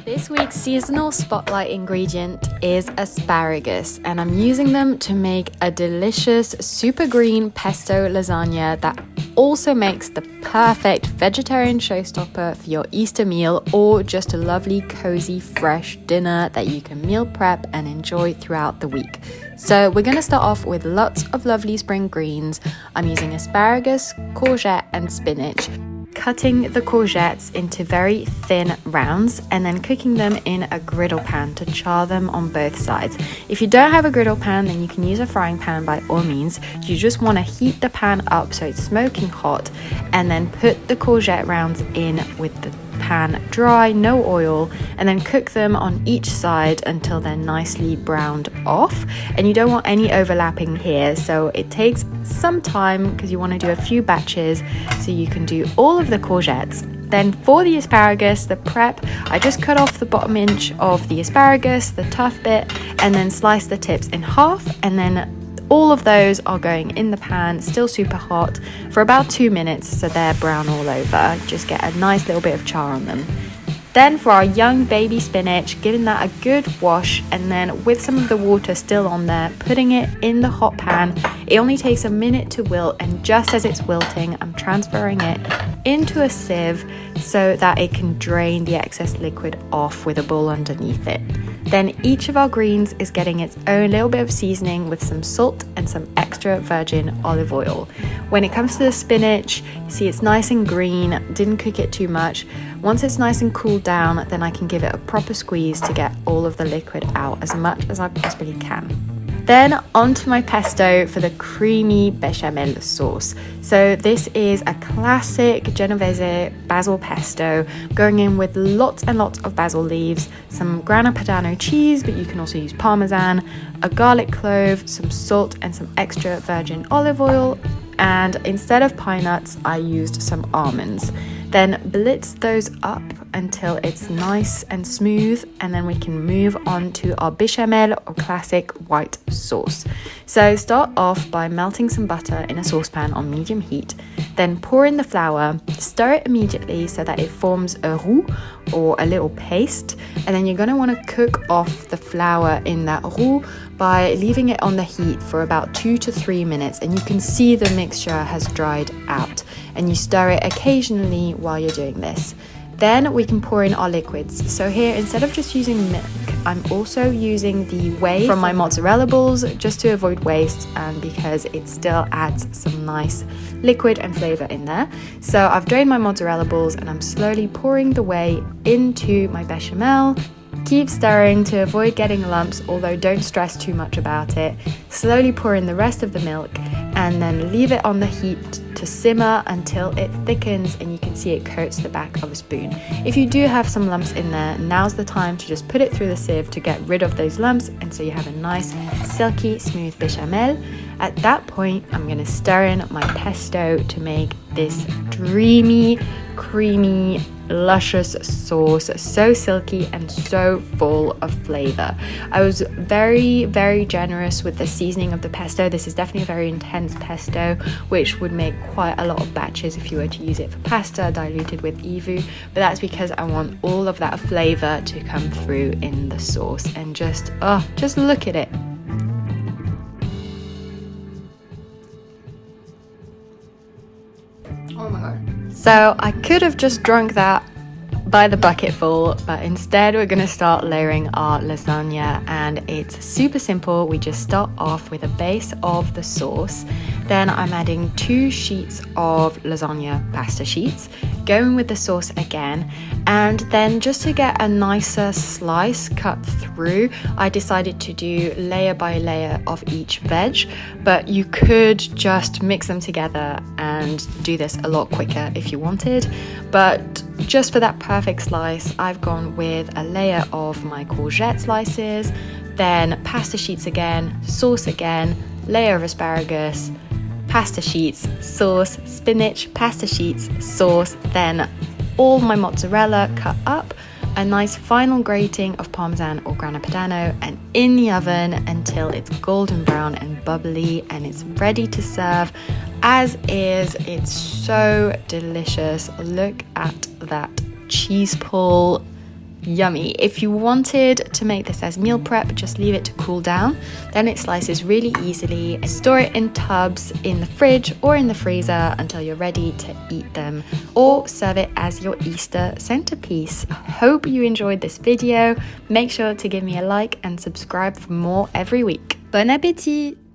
This week's seasonal spotlight ingredient is asparagus, and I'm using them to make a delicious super green pesto lasagna that also makes the perfect vegetarian showstopper for your Easter meal or just a lovely cozy fresh dinner that you can meal prep and enjoy throughout the week. So we're going to start off with lots of lovely spring greens. I'm using asparagus, courgette and spinach. Cutting the courgettes into very thin rounds and then cooking them in a griddle pan to char them on both sides. If you don't have a griddle pan, then you can use a frying pan by all means. You just want to heat the pan up so it's smoking hot and then put the courgette rounds in with the pan dry, no oil, and then cook them on each side until they're nicely browned off. And you don't want any overlapping here, so it takes some time because you want to do a few batches so you can do all of the courgettes. Then for the asparagus, the prep, I just cut off the bottom inch of the asparagus, the tough bit, and then slice the tips in half, and then all of those are going in the pan, still super hot, for about 2 minutes so they're brown all over. Just get a nice little bit of char on them. Then for our young baby spinach, giving that a good wash, and then with some of the water still on there, putting it in the hot pan. It only takes a minute to wilt, and just as it's wilting, I'm transferring it into a sieve so that it can drain the excess liquid off with a bowl underneath it. Then each of our greens is getting its own little bit of seasoning with some salt and some extra virgin olive oil. When it comes to the spinach, you see it's nice and green, didn't cook it too much. Once it's nice and cooled down, then I can give it a proper squeeze to get all of the liquid out as much as I possibly can. Then onto my pesto for the creamy bechamel sauce. So this is a classic Genovese basil pesto, going in with lots and lots of basil leaves, some grana padano cheese, but you can also use parmesan, a garlic clove, some salt and some extra virgin olive oil, and instead of pine nuts, I used some almonds. Then blitz those up until it's nice and smooth, and then we can move on to our bechamel or classic white sauce. So start off by melting some butter in a saucepan on medium heat, then pour in the flour, stir it immediately so that it forms a roux or a little paste, and then you're going to want to cook off the flour in that roux by leaving it on the heat for about 2 to 3 minutes, and you can see the mixture has dried out, and you stir it occasionally while you're doing this. Then we can pour in our liquids. So here, instead of just using milk, I'm also using the whey from my mozzarella balls just to avoid waste and because it still adds some nice liquid and flavor in there. So I've drained my mozzarella balls and I'm slowly pouring the whey into my bechamel. Keep stirring to avoid getting lumps, although don't stress too much about it. Slowly pour in the rest of the milk and then leave it on the heat to simmer until it thickens and you can see it coats the back of a spoon. If you do have some lumps in there, now's the time to just put it through the sieve to get rid of those lumps, and so you have a nice silky smooth bechamel. At that point, I'm going to stir in my pesto to make this dreamy, creamy, luscious sauce, so silky and so full of flavor. I was very, very generous with the seasoning of the pesto. This is definitely a very intense pesto, which would make quite a lot of batches if you were to use it for pasta diluted with evu, but that's because I want all of that flavor to come through in the sauce. And just look at it. Oh my god. So I could have just drunk that by the bucketful, but instead we're going to start layering our lasagna, and it's super simple. We just start off with a base of the sauce, then I'm adding 2 sheets of lasagna pasta sheets, going with the sauce again, and then just to get a nicer slice cut through, I decided to do layer by layer of each veg, but you could just mix them together and do this a lot quicker if you wanted. But just for that perfect slice, I've gone with a layer of my courgette slices, then pasta sheets again, sauce again, layer of asparagus, pasta sheets, sauce, spinach, pasta sheets, sauce, then all my mozzarella cut up, a nice final grating of parmesan or grana padano, and in the oven until it's golden brown and bubbly, and it's ready to serve as is. It's so delicious. Look at that cheese pull. yummy. If you wanted to make this as meal prep, just leave it to cool down. Then it slices really easily. Store it in tubs in the fridge or in the freezer until you're ready to eat them, or serve it as your Easter centerpiece. I hope you enjoyed this video. Make sure to give me a like and subscribe for more every week. Bon appétit!